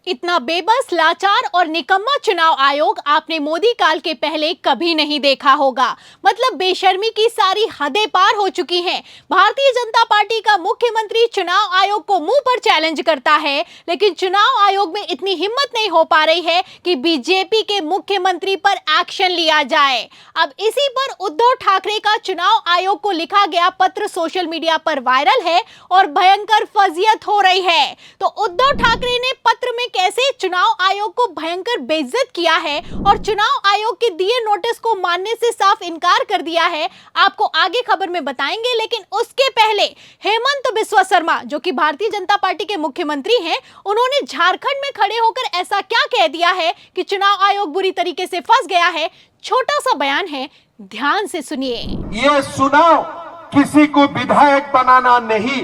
इतना बेबस, लाचार और निकम्मा चुनाव आयोग आपने मोदी काल के पहले कभी नहीं देखा होगा। मतलब बेशर्मी की सारी हदें पार हो चुकी हैं। भारतीय जनता पार्टी का मुख्यमंत्री चुनाव आयोग को मुंह पर चैलेंज करता है, लेकिन चुनाव आयोग में इतनी हिम्मत नहीं हो पा रही है कि बीजेपी के मुख्यमंत्री पर एक्शन लिया जाए। अब इसी पर उद्धव ठाकरे का चुनाव आयोग को लिखा गया पत्र सोशल मीडिया पर वायरल है और भयंकर फजीयत हो रही है। तो उद्धव ठाकरे ने पत्र में कैसे चुनाव आयोग को भयंकर बेइज्जत किया है और चुनाव आयोग के दिए नोटिस को मानने से साफ इनकार कर दिया है, आपको आगे खबर में बताएंगे। लेकिन उसके पहले हेमंत बिस्वा शर्मा, जो कि भारतीय जनता पार्टी के मुख्यमंत्री हैं, उन्होंने झारखंड में खड़े होकर ऐसा क्या कह दिया है कि चुनाव आयोग बुरी तरीके से फंस गया है। छोटा सा बयान है, ध्यान से सुनिए। ये चुनाव किसी को विधायक बनाना नहीं,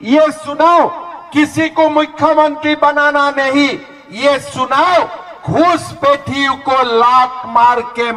ये चुनाव किसी को मुख्यमंत्री बनाना नहीं, ये चुनाव घूसपैठियों को लात मार के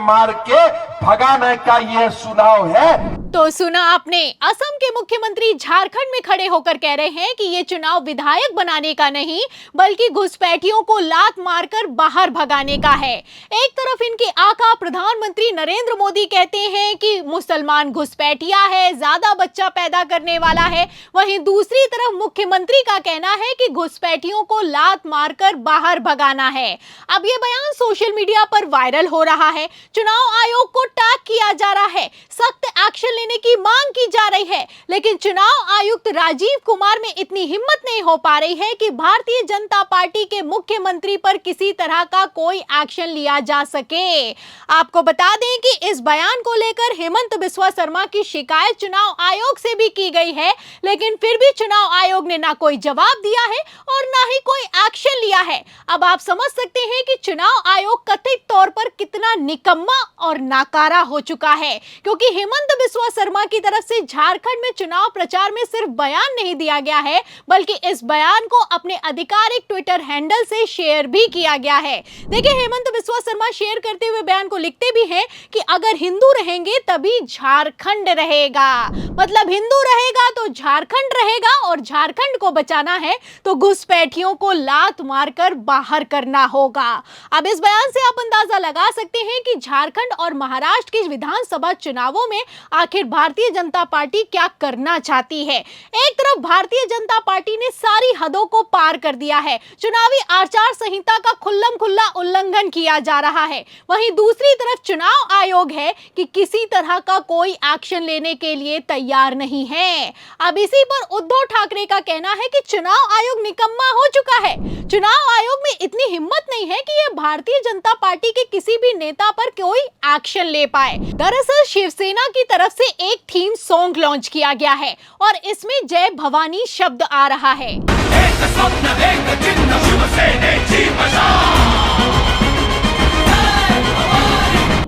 भगाने का ये चुनाव है। तो सुना आपने, असम के मुख्यमंत्री झारखंड में खड़े होकर कह रहे हैं कि ये चुनाव विधायक बनाने का नहीं, बल्कि घुसपैठियों को लात मारकर बाहर भगाने का है। एक तरफ इनके आका प्रधानमंत्री नरेंद्र मोदी कहते हैं कि मुसलमान घुसपैठिया है, ज्यादा बच्चा पैदा करने वाला है, वहीं दूसरी तरफ मुख्यमंत्री का कहना है कि घुसपैठियों को लात मारकर बाहर भगाना है। अब ये बयान सोशल मीडिया पर वायरल हो रहा है। चुनाव आयोग को टैग किया जा रहा है, सख्त एक्शन लेने की मांग की जा रही है, लेकिन चुनाव आयुक्त राजीव कुमार में इतनी हिम्मत नहीं हो पा रही है कि भारतीय जनता पार्टी के मुख्यमंत्री पर किसी तरह का कोई एक्शन लिया जा सके। आपको बता दें कि इस बयान को लेकर हेमंत बिस्वा शर्मा की शिकायत चुनाव आयोग से भी की गई है, लेकिन फिर भी चुनाव आयोग ने ना कोई जवाब दिया है और ना ही कोई एक्शन लिया है। अब आप समझ सकते हैं कि चुनाव आयोग कथित तौर पर कितना निकम्मा और नाकारा हो चुका है, क्योंकि हेमंत बिस्वा शर्मा की तरफ से झारखंड में चुनाव प्रचार में सिर्फ बयान नहीं दिया गया है, बल्कि इस बयान को अपने आधिकारिक ट्विटर हैंडल से शेयर भी किया गया है। देखिए, हेमंत बिस्वा शर्मा शेयर करते हुए बयान को लिखते भी हैं कि अगर हिंदू रहेंगे तभी झारखंड रहेगा। मतलब हिंदू रहेगा तो झारखंड रहेगा, और झारखंड को बचाना है तो घुसपैठियों को लात मारकर बाहर करना होगा। अब इस बयान से आप अंदाजा लगा सकते हैं कि झारखंड और महाराष्ट्र के विधानसभा चुनावों में आखिर भारतीय जनता पार्टी क्या करना चाहती है। एक तरफ भारतीय जनता पार्टी ने सारी हदों को पार कर दिया है, चुनावी आचार संहिता का खुल्लम खुल्ला उल्लंघन किया जा रहा है, वहीं दूसरी तरफ चुनाव आयोग है कि किसी तरह का कोई एक्शन लेने के लिए तैयार नहीं है। अब इसी पर उद्धव ठाकरे का कहना है कि चुनाव आयोग निकम्मा हो चुका है। चुनाव आयोग में इतनी हिम्मत नहीं है कि यह भारतीय जनता पार्टी के किसी भी नेता पर कोई एक्शन ले पाए। दरअसल शिवसेना की तरफ से एक थीम सॉन्ग लॉन्च किया गया है और इसमें जय भवानी शब्द आ रहा है।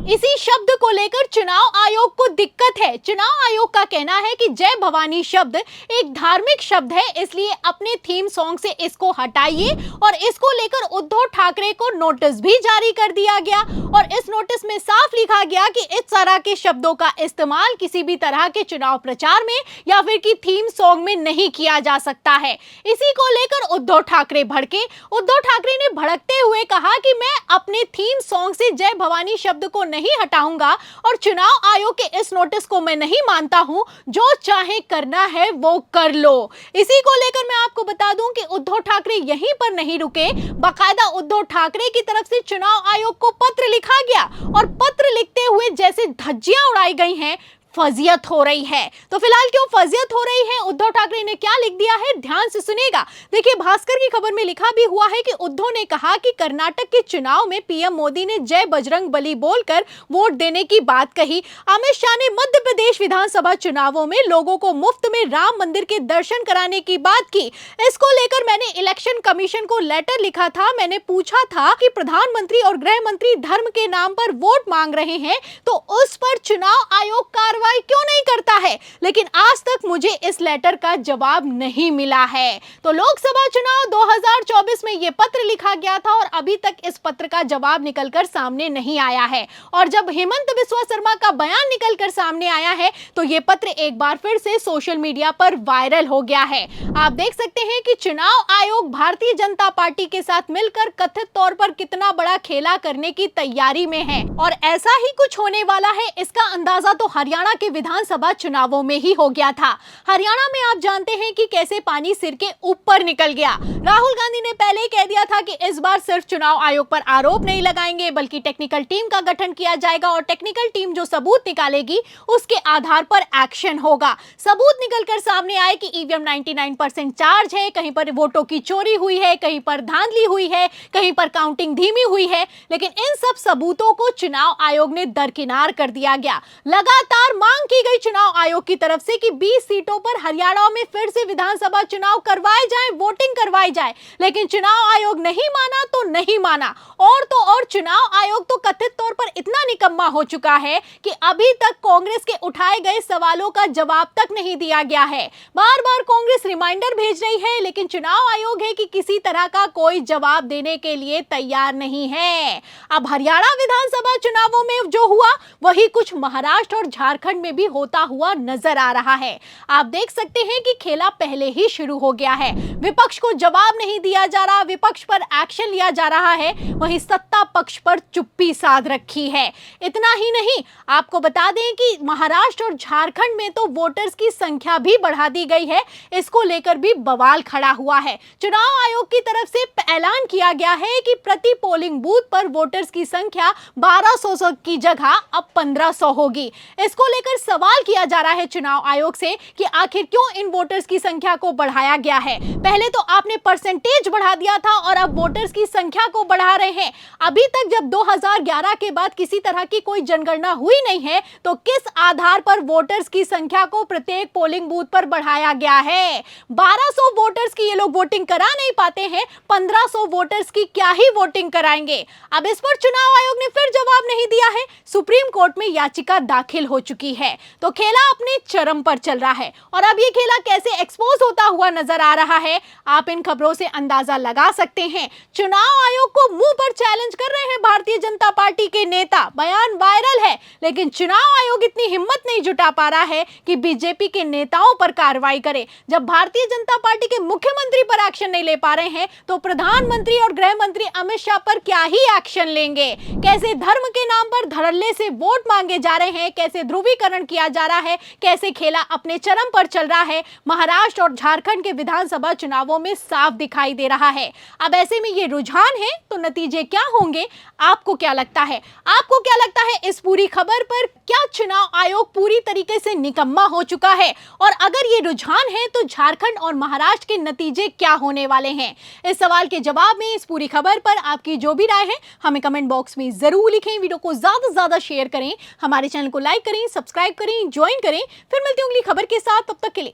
इसी शब्द को लेकर चुनाव आयोग को दिक्कत है। चुनाव आयोग का कहना है कि जय भवानी शब्द एक धार्मिक शब्द है, इसलिए अपने थीम सॉन्ग से इसको हटाइए। और इसको लेकर उद्धव ठाकरे को नोटिस भी जारी कर दिया गया और इस नोटिस में साफ लिखा गया कि इस तरह के शब्दों का इस्तेमाल किसी भी तरह के चुनाव प्रचार में या फिर की थीम सॉन्ग में नहीं किया जा सकता है। इसी को लेकर उद्धव ठाकरे भड़के। उद्धव ठाकरे ने भड़कते हुए कहा कि मैं अपने थीम सॉन्ग से जय भवानी शब्द को नहीं हटाऊंगा और चुनाव आयोग के इस नोटिस को मैं नहीं मानता हूं, जो चाहे करना है वो कर लो। इसी को लेकर मैं आपको बता दूं कि उद्धव ठाकरे यहीं पर नहीं रुके, बाकायदा उद्धव ठाकरे की तरफ से चुनाव आयोग को पत्र लिखा गया और पत्र लिखते हुए जैसे धज्जियां उड़ाई गई हैं, फजीयत हो रही है। तो फिलहाल क्यों फजीयत हो रही है, उद्धव ठाकरे ने क्या लिख दिया है, ध्यान से सुनिएगा। देखिए, भास्कर की खबर में लिखा भी हुआ है कि उद्धव ने कहा कि कर्नाटक के चुनाव में पीएम मोदी ने जय बजरंग बली बोलकर वोट देने की बात कही। अमित शाह ने मध्य प्रदेश विधानसभा चुनावों में लोगों को मुफ्त में राम मंदिर के दर्शन कराने की बात की। इसको लेकर मैंने इलेक्शन कमीशन को लेटर लिखा था। मैंने पूछा था कि प्रधानमंत्री और गृह मंत्री धर्म के नाम पर वोट मांग रहे हैं, तो उस पर चुनाव आयोग कार्रवाई कार्रवाई क्यों नहीं करता है, लेकिन आज तक मुझे इस लेटर का जवाब नहीं मिला है। तो लोकसभा चुनाव 2024 में ये पत्र लिखा गया था और अभी तक इस पत्र का जवाब निकलकर सामने नहीं आया है। और जब हेमंत बिस्वा शर्मा का बयान निकलकर सामने आया है तो ये पत्र एक बार फिर से सोशल मीडिया पर वायरल हो गया है। आप देख सकते हैं कि चुनाव आयोग भारतीय जनता पार्टी के साथ मिलकर कथित तौर पर कितना बड़ा खेला करने की तैयारी में है और ऐसा ही कुछ होने वाला है, इसका अंदाजा तो हरियाणा के विधानसभा चुनावों में ही हो गया था। हरियाणा में आप जानते हैं कि कैसे पानी सिर के ऊपर निकल गया। राहुल गांधी ने पहले ही कह दिया था कि इस बार सिर्फ चुनाव आयोग पर आरोप नहीं लगाएंगे बल्कि टेक्निकल टीम का गठन किया जाएगा और टेक्निकल टीम जो सबूत निकालेगी उसके आधार पर एक्शन होगा। सबूत निकलकर सामने आए कि ईवीएम 99% चार्ज है, कहीं पर वोटों की चोरी हुई है, कहीं पर धांधली हुई है, कहीं पर काउंटिंग धीमी हुई है, लेकिन इन सब सबूतों को चुनाव आयोग ने दरकिनार कर दिया गया। लगातार मांग की गई चुनाव आयोग की तरफ से कि 20 सीटों पर हरियाणा में फिर से विधानसभा चुनाव करवाए जाए, वोटिंग करवाई जाए, लेकिन चुनाव आयोग नहीं माना तो नहीं माना। और तो और चुनाव आयोग तो कथित तौर पर इतना निकम्मा हो चुका है कि अभी तक कांग्रेस के उठाए गए सवालों का जवाब तक नहीं दिया गया है। बार बार कांग्रेस रिमाइंडर भेज रही है, लेकिन चुनाव आयोग है कि किसी तरह का कोई जवाब देने के लिए तैयार नहीं है। अब हरियाणा विधानसभा चुनावों में जो हुआ वही कुछ महाराष्ट्र और झारखंड में भी होता हुआ नजर आ रहा है। आप देख सकते हैं कि खेला पहले ही शुरू हो गया है। विपक्ष को जवाब नहीं दिया जा रहा, विपक्ष पर एक्शन लिया जा रहा है, वहीं सत्ता पक्ष पर चुप्पी साध रखी है। इतना ही नहीं, आपको बता दें कि महाराष्ट्र और झारखंड में तो वोटर्स की संख्या भी बढ़ा दी गई है। इसको लेकर भी बवाल खड़ा हुआ है। चुनाव आयोग की तरफ से ऐलान किया गया है कि प्रति पोलिंग बूथ पर वोटर्स की संख्या 1200 की जगह अब 1500 होगी। इसको लेकर सवाल किया जा रहा है चुनाव आयोग से कि आखिर क्यों इन वोटर्स की संख्या को बढ़ाया गया है। पहले तो आपने परसेंटेज बढ़ा दिया था और अब वोटर्स की संख्या को बढ़ा रहे हैं। अभी तक जब 2011 के बाद किसी तरह की कोई जनगणना हुई नहीं है तो किस आधार पर वोटर्स की संख्या को प्रत्येक पोलिंग बूथ पर बढ़ाया गया है। 1200 वोटर्स की ये लोग वोटिंग करा नहीं पाते हैं, 1500 वोटर्स की क्या ही वोटिंग कराएंगे। अब इस पर चुनाव आयोग ने फिर जवाब नहीं दिया है। सुप्रीम कोर्ट में याचिका दाखिल हो चुकी है। तो खेला अपने चरम पर चल रहा है और अब ये खेला कैसे एक्सपोज होता हुआ नजर आ रहा है, आप इन खबरों से अंदाजा लगा सकते हैं। चुनाव आयोग को मुंह पर चैलेंज कर रहे हैं भारतीय जनता पार्टी के नेता। बयान वायरल है, लेकिन चुनाव आयोग इतनी हिम्मत नहीं जुटा पा रहा है कि बीजेपी के नेताओं पर कार्रवाई करे। जब भारतीय जनता पार्टी के मुख्यमंत्री पर एक्शन नहीं ले पा रहे हैं तो प्रधानमंत्री और गृह मंत्री अमित शाह पर क्या ही एक्शन लेंगे। कैसे धर्म के नाम पर धड़ल्ले से वोट मांगे जा रहे हैं, कैसे ध्रुवीकरण किया जा रहा है, कैसे खेला अपने चरम पर चल रहा है, महाराष्ट्र और झारखंड के विधानसभा चुनावों में साफ दिखाई दे रहा है। अब ऐसे में ये रुझान है तो नतीजे क्या होंगे, आपको क्या लगता है? आपको क्या लगता है इस पूरी खबर पर? क्या चुनाव आयोग पूरी तरीके से निकम्मा हो चुका है? और अगर ये रुझान है तो झारखंड और महाराष्ट्र के नतीजे क्या होने वाले हैं? इस सवाल के जवाब में इस पूरी खबर पर आपकी जो भी राय है हमें कमेंट बॉक्स में जरूर लिखें। वीडियो को ज्यादा से ज्यादा शेयर करें, हमारे चैनल को लाइक करें, सब्सक्राइब करें, ज्वाइन करें। फिर मिलती हूँ अगली खबर के साथ, तब तक के लिए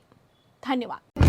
धन्यवाद।